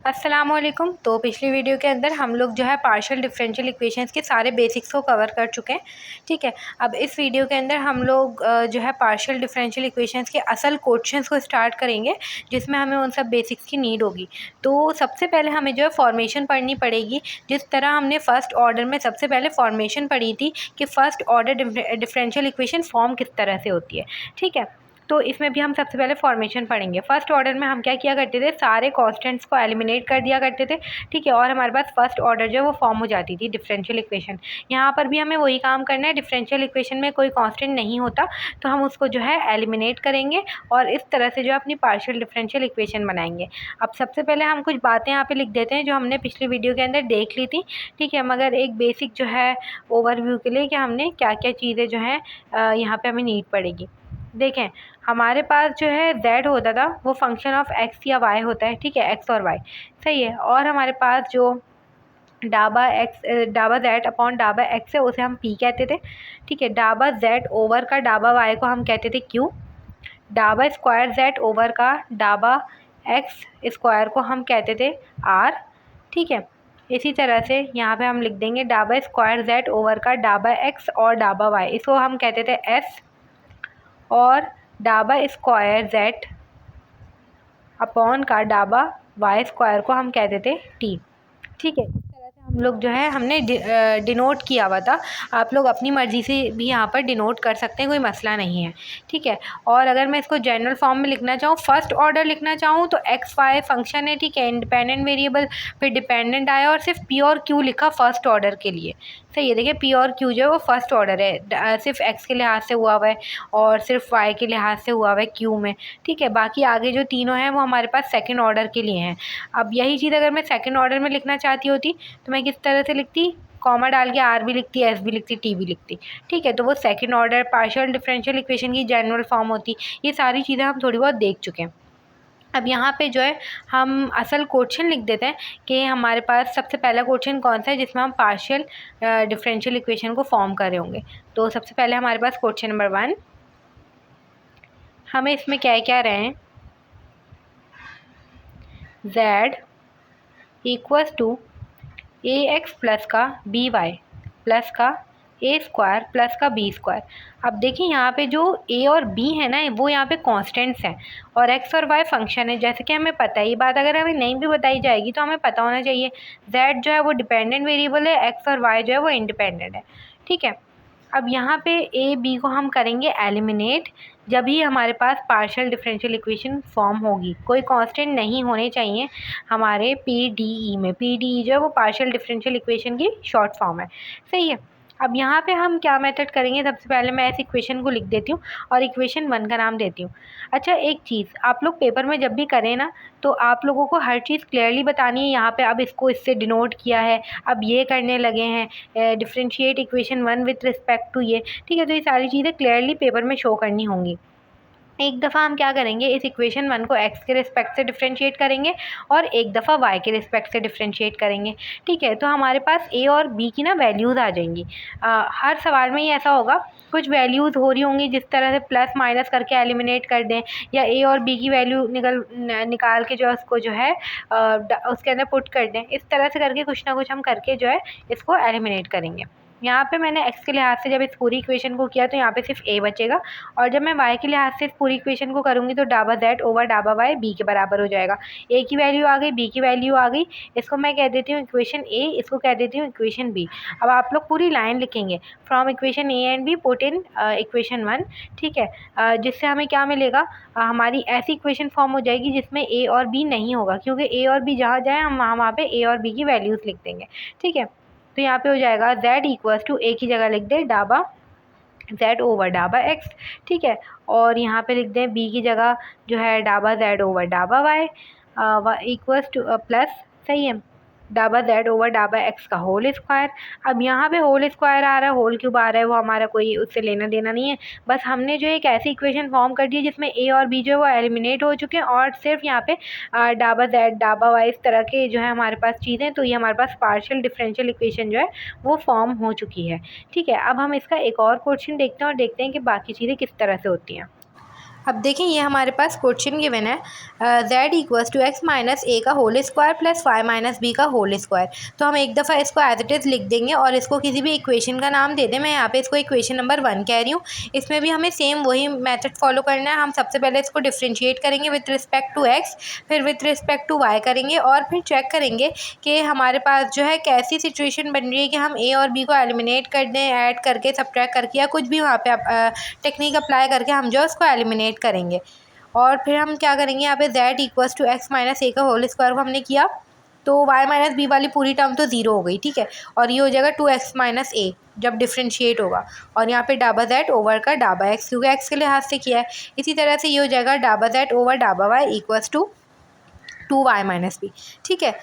अस्सलामुअलैकुम। तो पिछली वीडियो के अंदर हम लोग जो है पार्शियल डिफरेंशियल इक्वेशंस के सारे बेसिक्स को कवर कर चुके हैं। ठीक है, अब इस वीडियो के अंदर हम लोग जो है पार्शियल डिफरेंशियल इक्वेशंस के असल क्वेश्चंस को स्टार्ट करेंगे, जिसमें हमें उन सब बेसिक्स की नीड होगी। तो सबसे पहले हमें जो है फॉर्मेशन पढ़नी पड़ेगी। जिस तरह हमने फ़र्स्ट ऑर्डर में सबसे पहले फॉर्मेशन पढ़ी थी कि first order differential equation form किस तरह से होती है। ठीक है, तो इसमें भी हम सबसे पहले फॉर्मेशन पढ़ेंगे। फर्स्ट ऑर्डर में हम क्या किया करते थे, सारे कांस्टेंट्स को एलिमिनेट कर दिया करते थे। ठीक है, और हमारे पास फर्स्ट ऑर्डर जो है वो फॉर्म हो जाती थी डिफरेंशियल इक्वेशन। यहाँ पर भी हमें वही काम करना है। डिफरेंशियल इक्वेशन में कोई कांस्टेंट नहीं होता तो हम उसको जो है एलिमिनेट करेंगे और इस तरह से जो है अपनी पार्शियल डिफरेंशियल इक्वेशन बनाएंगे। अब सबसे पहले हम कुछ बातें यहाँ पे लिख देते हैं जो हमने पिछली वीडियो के अंदर देख ली थी। ठीक है, मगर एक बेसिक जो है ओवरव्यू के लिए कि हमने क्या क्या चीज़ें जो हैं यहाँ पे हमें नीड पड़ेगी। देखें, हमारे पास जो है z होता था वो फंक्शन ऑफ x या y होता है। ठीक है, x और y सही है। और हमारे पास जो डाबा z अपॉन डाबा x है उसे हम p कहते थे। ठीक है, डाबा z ओवर का डाबा y को हम कहते थे q। डाबा स्क्वायर z ओवर का डाबा x स्क्वायर को हम कहते थे r। ठीक है, इसी तरह से यहाँ पे हम लिख देंगे डाबा स्क्वायर z ओवर का डाबा x और डाबा y, इसको हम कहते थे s। और डाबा स्क्वायर z अपॉन का डाबा y स्क्वायर को हम कहते थे t। ठीक है, इस तरह से हम लोग जो है हमने डिनोट किया हुआ था। आप लोग अपनी मर्ज़ी से भी यहाँ पर डिनोट कर सकते हैं, कोई मसला नहीं है। ठीक है, और अगर मैं इसको जनरल फॉर्म में लिखना चाहूँ, फर्स्ट ऑर्डर लिखना चाहूँ तो एक्स वाई फंक्शन है। ठीक है, इंडिपेंडेंट वेरिएबल, फिर डिपेंडेंट आया और सिर्फ पी और क्यू लिखा फर्स्ट ऑर्डर के लिए। सही है, देखिए पी और क्यू जो है वो फर्स्ट ऑर्डर है, सिर्फ एक्स के लिहाज से हुआ हुआ है और सिर्फ वाई के लिहाज से हुआ हुआ है क्यू में। ठीक है, बाकी आगे जो तीनों हैं वो हमारे पास सेकंड ऑर्डर के लिए हैं। अब यही चीज़ अगर मैं सेकंड ऑर्डर में लिखना चाहती होती तो मैं किस तरह से लिखती, कॉमा डाल के आर भी लिखती, एस भी लिखती, टी भी लिखती। ठीक है, तो वो second order partial differential equation की जनरल फॉर्म होती। ये सारी चीज़ें हम थोड़ी बहुत देख चुके हैं। अब यहाँ पे जो है हम असल क्वेश्चन लिख देते हैं कि हमारे पास सबसे पहला क्वेश्चन कौन सा है जिसमें हम पार्शियल डिफरेंशियल इक्वेशन को फॉर्म कर रहे होंगे। तो सबसे पहले हमारे पास क्वेश्चन नंबर 1, हमें इसमें क्या क्या रहे हैं, z equals to a x plus का बी वाई प्लस का ए स्क्वायर प्लस का बी स्क्वायर। अब देखिए यहाँ पे जो ए और बी है ना वो यहाँ पे कांस्टेंट्स हैं और एक्स और वाई फंक्शन है। जैसे कि हमें पता है, ये बात अगर हमें नहीं भी बताई जाएगी तो हमें पता होना चाहिए जेड जो है वो डिपेंडेंट वेरिएबल है, एक्स और वाई जो है वो इंडिपेंडेंट है। ठीक है, अब यहाँ पे ए बी को हम करेंगे एलिमिनेट जब ही हमारे पास पार्शियल डिफरेंशियल इक्वेशन फॉर्म होगी। कोई कांस्टेंट नहीं होने चाहिए हमारे पी डी ई में। पी डी ई जो है वो पार्शियल डिफरेंशियल इक्वेशन की शॉर्ट फॉर्म है। सही है, अब यहाँ पे हम क्या मेथड करेंगे, सबसे पहले मैं इस इक्वेशन को लिख देती हूँ और इक्वेशन 1 का नाम देती हूँ। अच्छा, एक चीज़ आप लोग पेपर में जब भी करें ना तो आप लोगों को हर चीज़ क्लियरली बतानी है। यहाँ पे अब इसको इससे डिनोट किया है, अब ये करने लगे हैं, differentiate equation 1 with respect to ये। ठीक है, तो ये सारी चीज़ें क्लियरली पेपर में शो करनी होंगी। एक दफ़ा हम क्या करेंगे, इस इक्वेशन 1 को x के रिस्पेक्ट से डिफरेंशिएट करेंगे और एक दफ़ा y के रिस्पेक्ट से डिफरेंशिएट करेंगे। ठीक है, तो हमारे पास a और b की ना वैल्यूज़ आ जाएंगी। हर सवाल में ही ऐसा होगा, कुछ वैल्यूज़ हो रही होंगी जिस तरह से प्लस माइनस करके एलिमिनेट कर दें या a और b की वैल्यू निकाल के जो है उसको जो है उसके अंदर पुट कर दें। इस तरह से करके कुछ ना कुछ हम करके जो है इसको एलिमिनेट करेंगे। यहाँ पे मैंने x के लिहाज से जब इस पूरी इक्वेशन को किया तो यहाँ पे सिर्फ a बचेगा और जब मैं y के लिहाज से इस पूरी इक्वेशन को करूँगी तो डाबा z ओवर डाबा y b के बराबर हो जाएगा। a की वैल्यू आ गई, b की वैल्यू आ गई, इसको मैं कह देती हूँ इक्वेशन a, इसको कह देती हूँ इक्वेशन b। अब आप लोग पूरी लाइन लिखेंगे, from equation a and b put in equation 1। ठीक है, जिससे हमें क्या मिलेगा, हमारी ऐसी इक्वेशन फॉर्म हो जाएगी जिसमें a और b नहीं होगा, क्योंकि a और b जहाँ जाए हम वहाँ पे a और b की वैल्यूज़ लिख देंगे। ठीक है, तो यहाँ पे हो जाएगा z इक्वल्स टू a की जगह लिख दें डाबा z ओवर डाबा x। ठीक है, और यहाँ पे लिख दें b की जगह जो है डाबा z ओवर डाबा y इक्वल्स टू प्लस, सही है, डाबा z ओवर डाबा x का होल स्क्वायर। अब यहाँ पे होल स्क्वायर आ रहा है, होल क्यूब आ रहा है, वो हमारा कोई उससे लेना देना नहीं है। बस हमने जो एक ऐसी इक्वेशन फॉर्म कर दी है जिसमें a और b जो है वो एलिमिनेट हो चुके हैं और सिर्फ यहाँ पे डाबा z डाबा y इस तरह के जो है हमारे पास चीज़ें, तो ये हमारे पास पार्शियल डिफरेंशियल इक्वेशन जो है वो फॉर्म हो चुकी है। ठीक है, अब हम इसका एक और क्वेश्चन देखते हैं और देखते हैं कि बाकी चीज़ें किस तरह से होती हैं। अब देखें ये हमारे पास क्वेश्चन गिवन है z equals to x minus a का whole square plus y minus b का होल स्क्वायर। तो हम एक दफ़ा इसको एज इट इज़ लिख देंगे और इसको किसी भी इक्वेशन का नाम दे दें। मैं यहाँ पे इसको इक्वेशन नंबर 1 कह रही हूँ। इसमें भी हमें सेम वही मेथड फॉलो करना है। हम सबसे पहले इसको डिफ्रेंशिएट करेंगे विथ रिस्पेक्ट टू एक्स, फिर विथ रिस्पेक्ट टू वाई करेंगे और फिर चेक करेंगे कि हमारे पास जो है कैसी सिचुएशन बन रही है कि हम ए और बी को एलिमिनेट कर दें, ऐड करके सब्ट्रैक्ट करके, या कुछ भी वहाँ पे टेक्निक अप्लाई करके हम जो उसको एलिमिनेट करेंगे। और फिर हम क्या करेंगे, यहाँ पे z equals to x minus a का होल स्क्वायर को हमने किया तो y माइनस बी वाली पूरी टर्म तो ज़ीरो हो गई, ठीक है। और ये हो जाएगा 2x माइनस ए जब डिफ्रेंशिएट होगा, और यहाँ पे डाबा z ओवर का डाबा x, क्योंकि x के लिहाज से किया है। इसी तरह से ये हो जाएगा डाबा z ओवर डाबा y equals to 2y minus b, ठीक है।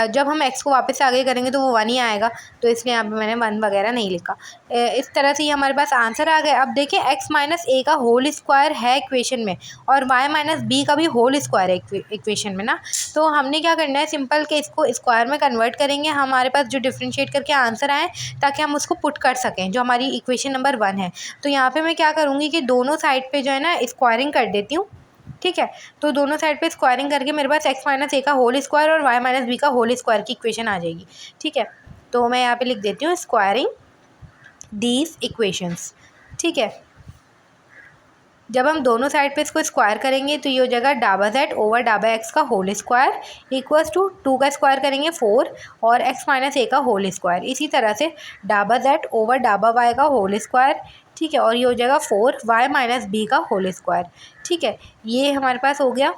जब हम x को वापस आगे करेंगे तो वो 1 ही आएगा, तो इसलिए यहाँ पे मैंने 1 वगैरह नहीं लिखा। इस तरह से ये हमारे पास आंसर आ गया। अब देखें x माइनस ए का होल स्क्वायर है इक्वेशन में और y माइनस बी का भी होल स्क्वायर है इक्वेशन में ना। तो हमने क्या करना है, सिंपल के इसको स्क्वायर में कन्वर्ट करेंगे हमारे पास जो डिफ्रेंशिएट करके आंसर आए, ताकि हम उसको पुट कर सकें जो हमारी इक्वेशन नंबर 1 है। तो यहाँ पर मैं क्या करूँगी कि दोनों साइड पर जो है ना स्क्वायरिंग कर देती हूँ, ठीक है। तो दोनों साइड पे स्क्वायरिंग करके मेरे पास x माइनस ए का होल स्क्वायर और y माइनस बी का होल स्क्वायर की इक्वेशन आ जाएगी, ठीक है। तो मैं यहाँ पे लिख देती हूँ स्क्वायरिंग दीज इक्वेशंस, ठीक है। जब हम दोनों साइड पे इसको स्क्वायर करेंगे तो ये हो जाएगा डाबा z ओवर डाबा x का होल स्क्वायर इक्वल्स टू 2 का स्क्वायर करेंगे 4 और x माइनस ए का होल स्क्वायर। इसी तरह से डाबा z ओवर डाबा y का होल स्क्वायर, ठीक है। और ये हो जाएगा 4 y माइनस बी का होल स्क्वायर, ठीक है। ये हमारे पास हो गया।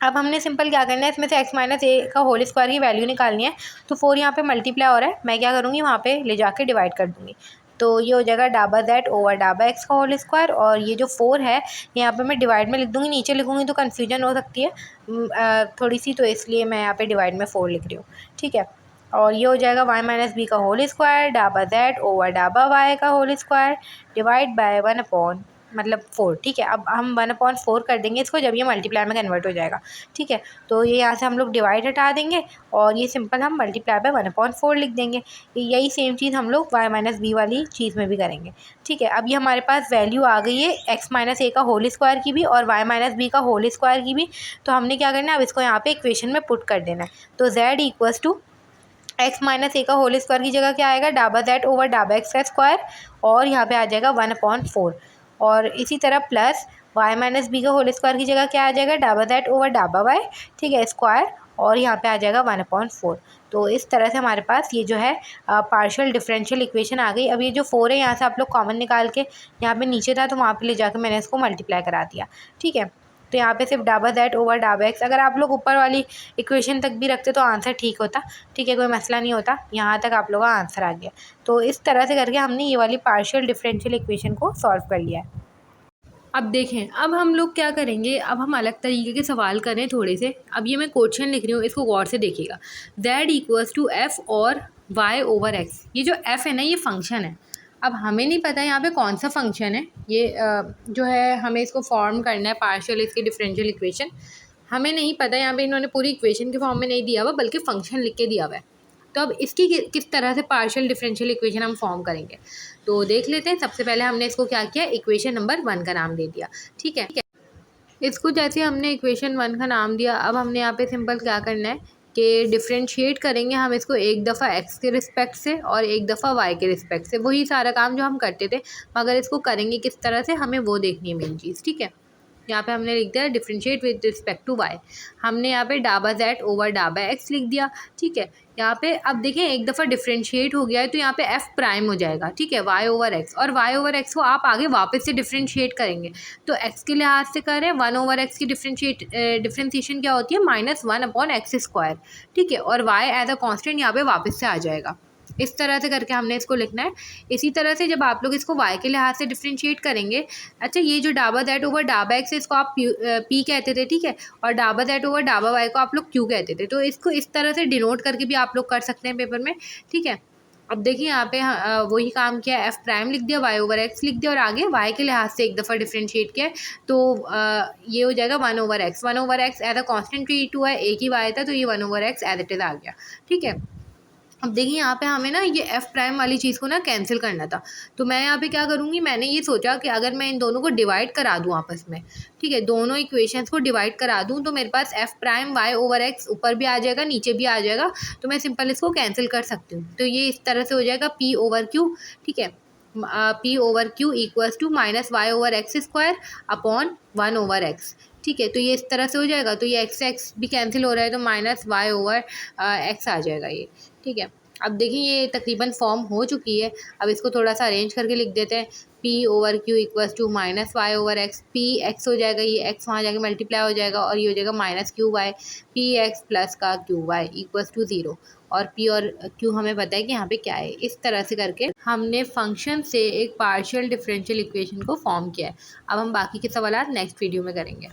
अब हमने सिंपल क्या करना है, इसमें से x माइनस ए का होल स्क्वायर की वैल्यू निकालनी है। तो 4 यहाँ पे मल्टीप्लाई हो रहा है, मैं क्या करूँगी वहाँ पे ले जाके डिवाइड कर दूँगी। तो ये हो जाएगा डाबा z ओवर डाबा x का होल स्क्वायर, और ये जो 4 है यहाँ पे मैं डिवाइड में लिख दूँगी, नीचे लिखूँगी तो कन्फ्यूजन हो सकती है थोड़ी सी, तो इसलिए मैं यहाँ पे डिवाइड में 4 लिख रही हूँ, ठीक है। और ये हो जाएगा y माइनस बी का होल स्क्वायर डाबा z ओवर डाबा y का whole square divide by 1 upon मतलब 4, ठीक है। अब हम 1/4 कर देंगे इसको जब ये मल्टीप्लाई में कन्वर्ट हो जाएगा, ठीक है। तो ये यहाँ से हम लोग डिवाइड हटा देंगे और ये सिंपल हम मल्टीप्लाई बाय 1/4 लिख देंगे। यही सेम चीज़ हम लोग y माइनस बी वाली चीज़ में भी करेंगे, ठीक है। अब ये हमारे पास वैल्यू आ गई है x माइनस ए का होल स्क्वायर की भी और y माइनस बी का होल स्क्वायर की भी। तो हमने क्या करना है, अब इसको यहाँ पर इक्वेशन में पुट कर देना है। तो z equals to x minus a का होल स्क्वायर की जगह क्या आएगा, डाबा z ओवर डाबा x का स्क्वायर, और यहाँ पे आ जाएगा 1/4, और इसी तरह प्लस y माइनस बी का होल स्क्वायर की जगह क्या आ जाएगा, डाबा z ओवर डाबा y, ठीक है, स्क्वायर, और यहाँ पे आ जाएगा 1/4। तो इस तरह से हमारे पास ये जो है पार्शियल डिफरेंशियल इक्वेशन आ गई। अब ये जो 4 है यहाँ से आप लोग कॉमन निकाल के, यहाँ पे नीचे था तो वहाँ पे ले जाकर मैंने इसको मल्टीप्लाई करा दिया, ठीक है। तो यहाँ पे सिर्फ डाबा z ओवर डाबा x, अगर आप लोग ऊपर वाली इक्वेशन तक भी रखते तो आंसर ठीक होता, ठीक है, कोई मसला नहीं होता। यहाँ तक आप लोगों का आंसर आ गया। तो इस तरह से करके हमने ये वाली पार्शियल डिफरेंशियल इक्वेशन को सॉल्व कर लिया है। अब देखें, अब हम लोग क्या करेंगे, अब हम अलग तरीके के सवाल करें थोड़े से। अब ये मैं क्वेश्चन लिख रही हूँ, इसको गौर से देखिएगा। z इक्वल्स टू f और y ओवर x, ये जो f है ना ये फंक्शन है। अब हमें नहीं पता यहाँ पे कौन सा फंक्शन है, ये जो है हमें इसको फॉर्म करना है पार्शियल इसकी डिफरेंशियल इक्वेशन। हमें नहीं पता, यहाँ पे इन्होंने पूरी इक्वेशन के फॉर्म में नहीं दिया हुआ बल्कि फंक्शन लिख के दिया हुआ है। तो अब इसकी किस तरह से पार्शियल डिफरेंशियल इक्वेशन हम फॉर्म करेंगे, तो देख लेते हैं। सबसे पहले हमने इसको क्या किया, इक्वेशन नंबर 1 का नाम दे दिया, ठीक है। इसको जैसे हमने इक्वेशन 1 का नाम दिया, अब हमने यहाँ पे सिंपल क्या करना है कि डिफरेंशिएट करेंगे हम इसको एक दफ़ा x के रिस्पेक्ट से और एक दफ़ा y के रिस्पेक्ट से। वही सारा काम जो हम करते थे, मगर इसको करेंगे किस तरह से हमें वो देखनी है मेन चीज़, ठीक है। यहाँ पे हमने लिख दिया differentiate with respect to y। हमने यहाँ पे डाबा z ओवर डाबा x लिख दिया, ठीक है। यहाँ पे अब देखें एक दफ़ा डिफरेंशिएट हो गया है तो यहाँ पे f प्राइम हो जाएगा, ठीक है, y ओवर x, और y ओवर x को आप आगे वापस से डिफरेंशिएट करेंगे तो x के लिहाज से करें 1 ओवर x की डिफरेंशिएशन क्या होती है, -1/x², ठीक है, और y एज अ कॉन्स्टेंट यहाँ पे वापस से आ जाएगा। इस तरह से करके हमने इसको लिखना है। इसी तरह से जब आप लोग इसको y के लिहाज से डिफरेंशिएट करेंगे, अच्छा ये जो डाबा z ओवर डाबा x है इसको आप p कहते थे, ठीक है, और डाबा z ओवर डाबा y को आप लोग q कहते थे। तो इसको इस तरह से डिनोट करके भी आप लोग कर सकते हैं पेपर में, ठीक है। अब देखिए यहाँ पे वही काम किया, f प्राइम लिख दिया, y ओवर x लिख दिया, और आगे y के लिहाज से एक दफ़ा डिफरेंशिएट किया तो ये हो जाएगा 1 over x। 1 over x as a constant treat हुआ है, एक ही y था तो ये 1 over x as it is आ गया, ठीक है। अब देखिए यहाँ पे हमें ना ये एफ प्राइम वाली चीज़ को ना कैंसिल करना था। तो मैं यहाँ पे क्या करूँगी, मैंने ये सोचा कि अगर मैं इन दोनों को डिवाइड करा दूँ आपस में, ठीक है, दोनों इक्वेशंस को डिवाइड करा दूँ तो मेरे पास f prime y over x ऊपर भी आ जाएगा, नीचे भी आ जाएगा। तो मैं सिंपल इसको कैंसिल कर सकती हूँ। तो ये इस तरह से हो जाएगा पी ओवर क्यू, ठीक है, p over q equals to minus y over x square upon 1/x, ठीक है। तो ये इस तरह से हो जाएगा। तो ये एक्स भी कैंसिल हो रहा है तो माइनस वाई ओवर एक्स आ जाएगा ये, ठीक है। अब देखिए ये तकरीबन फॉर्म हो चुकी है। अब इसको थोड़ा सा अरेंज करके लिख देते हैं। P over q equals to minus y over x, p x हो जाएगा, ये एक्स वहाँ जाके मल्टीप्लाई हो जाएगा और ये हो जाएगा minus q y, p x plus का क्यू वाई इक्वल्स टू 0। और पी और क्यू हमें पता है कि यहाँ पे क्या है। इस तरह से करके हमने फंक्शन से एक पार्शियल डिफरेंशियल इक्वेशन को फॉर्म किया है। अब हम बाकी के सवाल नेक्स्ट वीडियो में करेंगे।